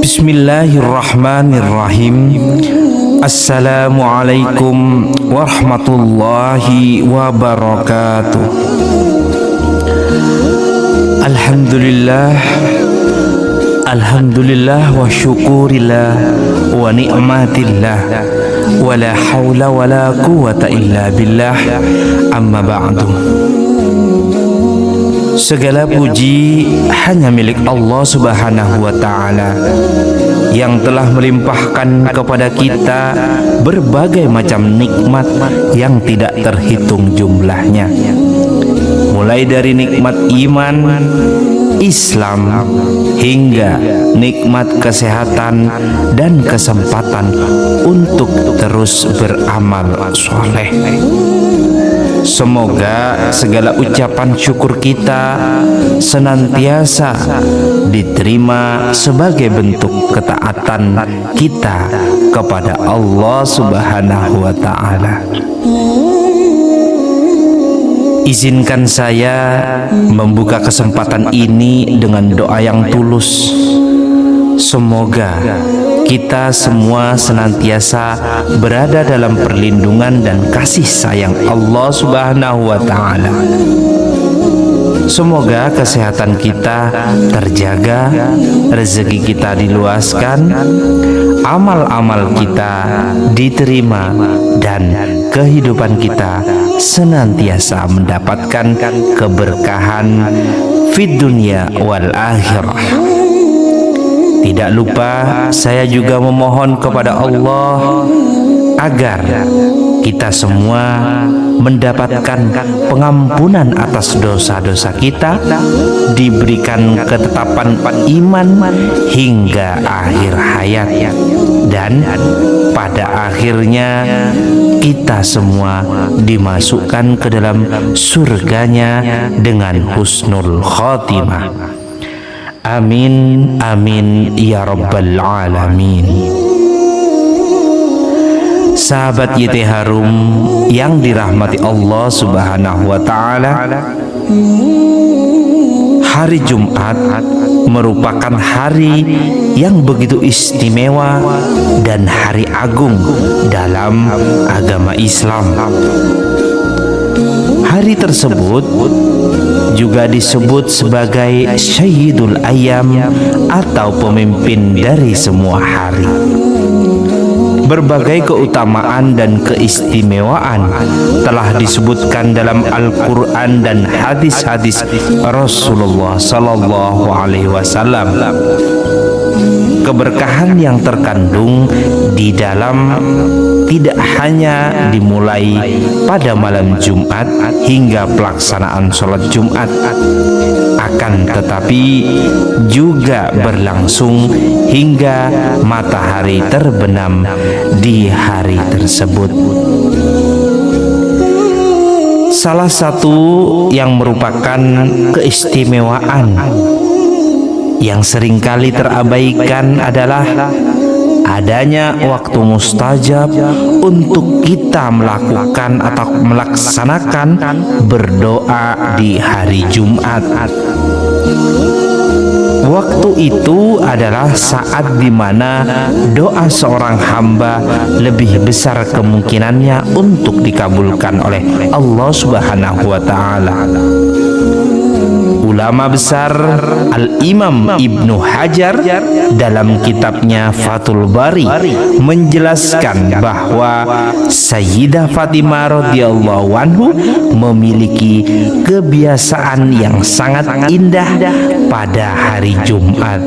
Bismillahirrahmanirrahim. Assalamualaikum warahmatullahi wabarakatuh. Alhamdulillah wa syukurillah wa ni'matillah wa la hawla wa la quwata illa billah, amma ba'du. Segala puji hanya milik Allah Subhanahu wa ta'ala yang telah melimpahkan kepada kita berbagai macam nikmat yang tidak terhitung jumlahnya, mulai dari nikmat iman, Islam, hingga nikmat kesehatan dan kesempatan untuk terus beramal soleh. Semoga segala ucapan syukur kita senantiasa diterima sebagai bentuk ketaatan kita kepada Allah Subhanahu wa ta'ala. Izinkan saya membuka kesempatan ini dengan doa yang tulus. Semoga kita semua senantiasa berada dalam perlindungan dan kasih sayang Allah Subhanahu wa ta'ala. Semoga kesehatan kita terjaga, rezeki kita diluaskan, amal-amal kita diterima, dan kehidupan kita senantiasa mendapatkan keberkahan fid dunya wal akhirah. Tidak lupa saya juga memohon kepada Allah agar kita semua mendapatkan pengampunan atas dosa-dosa kita, diberikan ketetapan iman hingga akhir hayat, dan pada akhirnya kita semua dimasukkan ke dalam surganya dengan husnul khotimah. Amin, amin, ya rabbal alamin. Sahabat YT Harum yang dirahmati Allah Subhanahu wa ta'ala, hari Jumat merupakan hari yang begitu istimewa dan hari agung dalam agama Islam. Hari tersebut juga disebut sebagai Sayyidul Ayyam atau pemimpin dari semua hari. Berbagai keutamaan dan keistimewaan telah disebutkan dalam Al-Quran dan hadis-hadis Rasulullah Sallallahu Alaihi Wasallam. Keberkahan yang terkandung di dalam tidak hanya dimulai pada malam Jumat hingga pelaksanaan sholat Jumat, akan tetapi juga berlangsung hingga matahari terbenam di hari tersebut. Salah satu yang merupakan keistimewaan yang seringkali terabaikan adalah adanya waktu mustajab untuk kita melakukan atau melaksanakan berdoa di hari Jumat. Waktu itu adalah saat di mana doa seorang hamba lebih besar kemungkinannya untuk dikabulkan oleh Allah Subhanahu wa ta'ala. Ulama besar Al-Imam Ibnu Hajar dalam kitabnya Fathul Bari menjelaskan bahwa Sayyidah Fatimah radhiyallahu anhu memiliki kebiasaan yang sangat indah pada hari Jumat.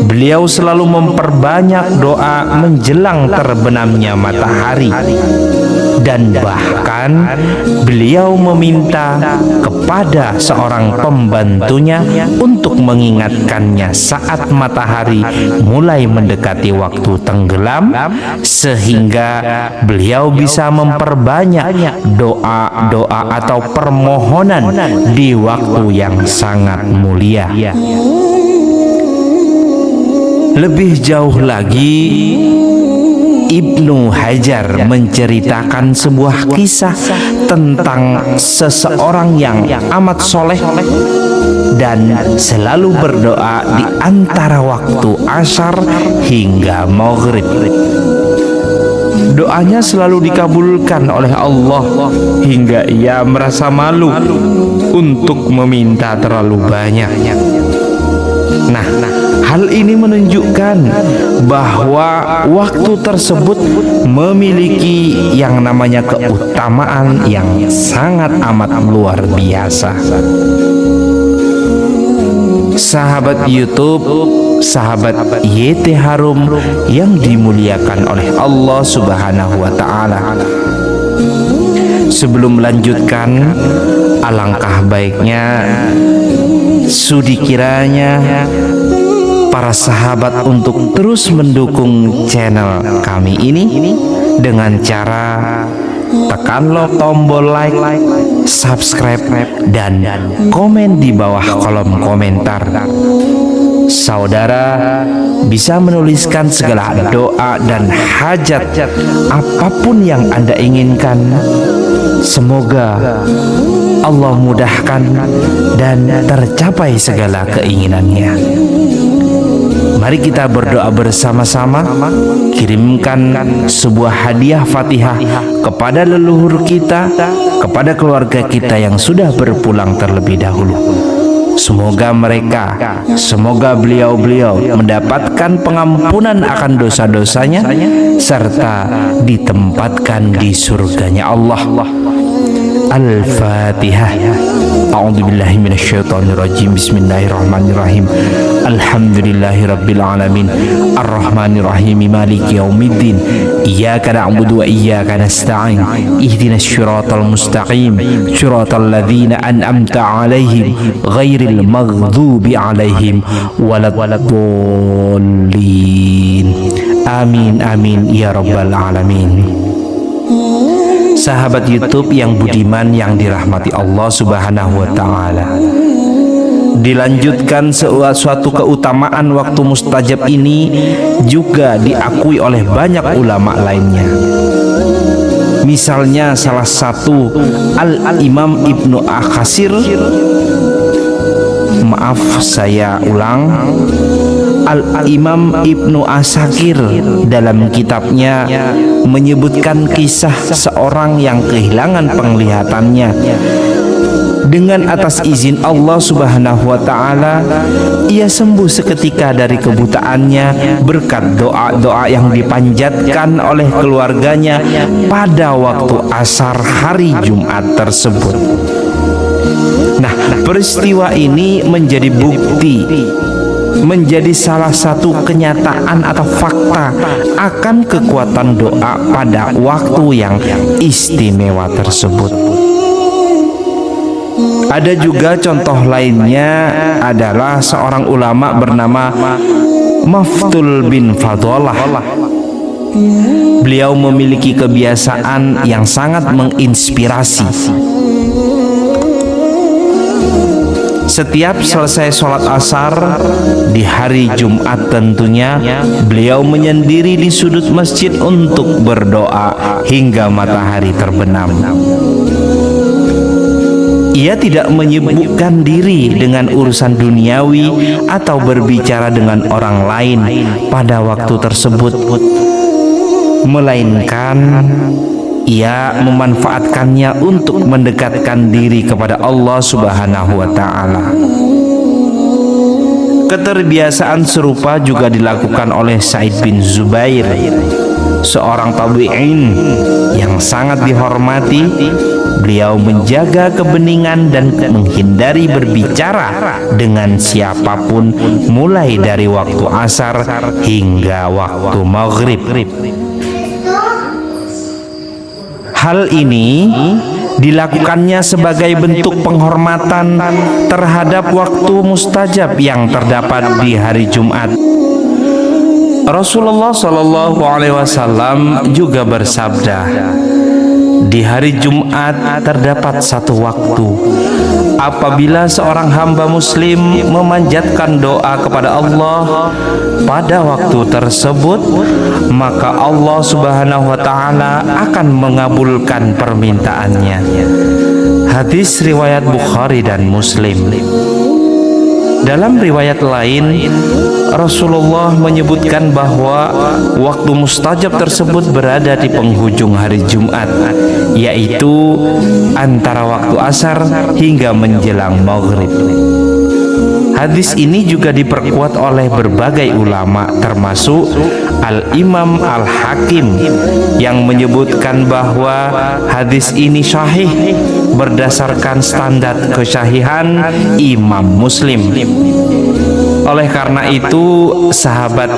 Beliau selalu memperbanyak doa menjelang terbenamnya matahari, dan bahkan beliau meminta kepada seorang pembantunya untuk mengingatkannya saat matahari mulai mendekati waktu tenggelam, sehingga beliau bisa memperbanyak doa-doa atau permohonan di waktu yang sangat mulia. Lebih jauh lagi, Ibnu Hajar menceritakan sebuah kisah tentang seseorang yang amat soleh dan selalu berdoa di antara waktu asar hingga maghrib. Doanya selalu dikabulkan oleh Allah hingga ia merasa malu untuk meminta terlalu banyak. Nah, hal ini menunjukkan bahwa waktu tersebut memiliki yang namanya keutamaan yang sangat amat luar biasa. Sahabat YouTube, sahabat YT Harum yang dimuliakan oleh Allah Subhanahu wa Ta'ala, sebelum melanjutkan, alangkah baiknya sudi kiranya para sahabat untuk terus mendukung channel kami ini dengan cara tekanlah tombol like, subscribe, dan komen di bawah kolom komentar. Saudara bisa menuliskan segala doa dan hajat apapun yang Anda inginkan. Semoga Allah mudahkan dan tercapai segala keinginannya. Mari kita berdoa bersama-sama. Kirimkan sebuah hadiah Fatihah kepada leluhur kita, kepada keluarga kita yang sudah berpulang terlebih dahulu. Semoga beliau-beliau mendapatkan pengampunan akan dosa-dosanya serta ditempatkan di surganya Allah. Al-Fatihah. A'udzubillahi minasyaitonirrajim. Bismillahirrahmanirrahim. Alhamdulillahirabbil alamin. Arrahmanirrahim. Maliki yaumiddin. Iyyaka na'budu wa iyyaka nasta'in. Ihdinas syiratal mustaqim. Syiratal ladzina an'amta 'alaihim ghairil maghdubi 'alaihim waladdallin. Amin amin ya rabbal alamin. Sahabat YouTube yang budiman yang dirahmati Allah Subhanahu wa Ta'ala, dilanjutkan suatu keutamaan waktu mustajab ini juga diakui oleh banyak ulama lainnya. Misalnya salah satu Al-Imam Ibnu Akhasir, maaf saya ulang, Al-Imam Ibnu Asakir dalam kitabnya menyebutkan kisah seorang yang kehilangan penglihatannya. Dengan atas izin Allah Subhanahu wa Ta'ala, ia sembuh seketika dari kebutaannya berkat doa-doa yang dipanjatkan oleh keluarganya pada waktu asar hari Jumat tersebut. Nah, peristiwa ini menjadi bukti, menjadi salah satu kenyataan atau fakta akan kekuatan doa pada waktu yang istimewa tersebut. Ada juga contoh lainnya adalah seorang ulama bernama Maftul bin Fadalah. Beliau memiliki kebiasaan yang sangat menginspirasi. Setiap selesai sholat asar di hari Jumat tentunya, beliau menyendiri di sudut masjid untuk berdoa hingga matahari terbenam. Ia tidak menyibukkan diri dengan urusan duniawi atau berbicara dengan orang lain pada waktu tersebut, melainkan ia memanfaatkannya untuk mendekatkan diri kepada Allah Subhanahu wa Ta'ala. Keterbiasaan serupa juga dilakukan oleh Sa'id bin Zubair, seorang tabi'in yang sangat dihormati. Beliau menjaga kebeningan dan menghindari berbicara dengan siapapun mulai dari waktu asar hingga waktu maghrib. Hal ini dilakukannya sebagai bentuk penghormatan terhadap waktu mustajab yang terdapat di hari Jumat. Rasulullah Shallallahu Alaihi Wasallam juga bersabda, Di hari Jumat terdapat satu waktu apabila seorang hamba muslim memanjatkan doa kepada Allah pada waktu tersebut, maka Allah Subhanahu wa taala akan mengabulkan permintaannya. Hadis riwayat Bukhari dan Muslim. Dalam riwayat lain, Rasulullah menyebutkan bahwa waktu mustajab tersebut berada di penghujung hari Jumat, yaitu antara waktu asar hingga menjelang maghrib. Hadis ini juga diperkuat oleh berbagai ulama, termasuk Al-Imam Al-Hakim, yang menyebutkan bahwa hadis ini sahih berdasarkan standar kesahihan Imam Muslim. Oleh karena itu, sahabat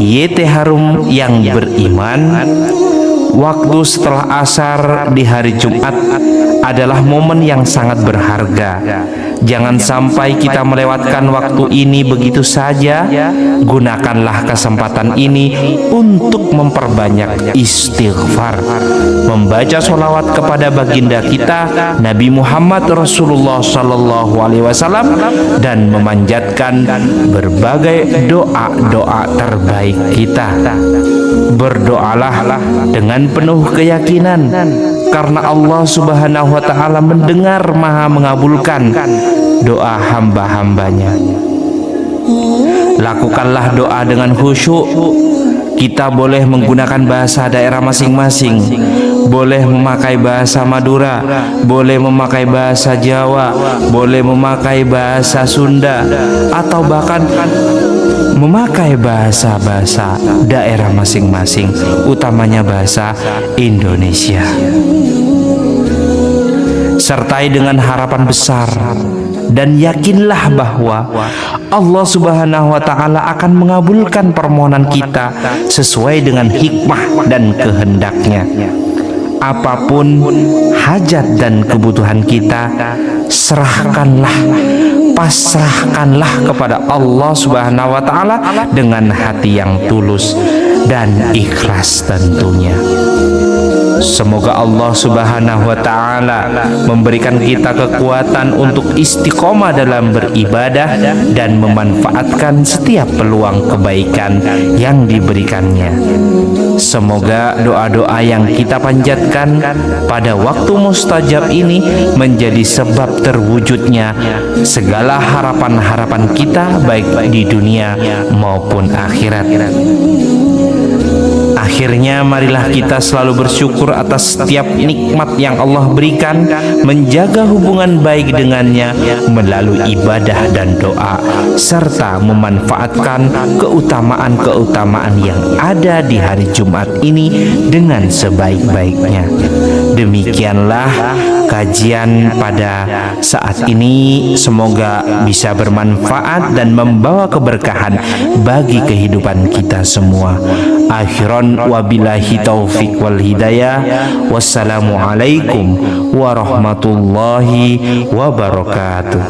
YT Harum yang beriman, waktu setelah asar di hari Jumat adalah momen yang sangat berharga. Jangan sampai kita melewatkan waktu ini begitu saja. Gunakanlah kesempatan ini untuk memperbanyak istighfar, membaca sholawat kepada baginda kita Nabi Muhammad Rasulullah Sallallahu Alaihi Wasallam, dan memanjatkan berbagai doa-doa terbaik kita. Berdoalah dengan penuh keyakinan, karena Allah Subhanahu wa taala mendengar, Maha mengabulkan doa hamba-hambanya. Lakukanlah doa dengan khusyuk. Kita boleh menggunakan bahasa daerah masing-masing, boleh memakai bahasa Madura, boleh memakai bahasa Jawa, boleh memakai bahasa Sunda, atau bahkan memakai bahasa-bahasa daerah masing-masing, utamanya bahasa Indonesia. Sertai dengan harapan besar dan yakinlah bahwa Allah Subhanahu wa taala akan mengabulkan permohonan kita sesuai dengan hikmah dan kehendaknya. Apapun hajat dan kebutuhan kita, serahkanlah, pasrahkanlah kepada Allah Subhanahu wa taala dengan hati yang tulus dan ikhlas tentunya. Semoga Allah Subhanahu wa taala memberikan kita kekuatan untuk istiqomah dalam beribadah dan memanfaatkan setiap peluang kebaikan yang diberikannya. Semoga doa-doa yang kita panjatkan pada waktu mustajab ini menjadi sebab terwujudnya segala harapan-harapan kita, baik di dunia maupun akhirat. Akhirnya, marilah kita selalu bersyukur atas setiap nikmat yang Allah berikan, menjaga hubungan baik dengannya melalui ibadah dan doa, serta memanfaatkan keutamaan-keutamaan yang ada di hari Jumat ini dengan sebaik-baiknya. Demikianlah kajian pada saat ini. Semoga bisa bermanfaat dan membawa keberkahan bagi kehidupan kita semua. Akhiran wabillahi taufik wal hidayah. Wassalamualaikum warahmatullahi wabarakatuh.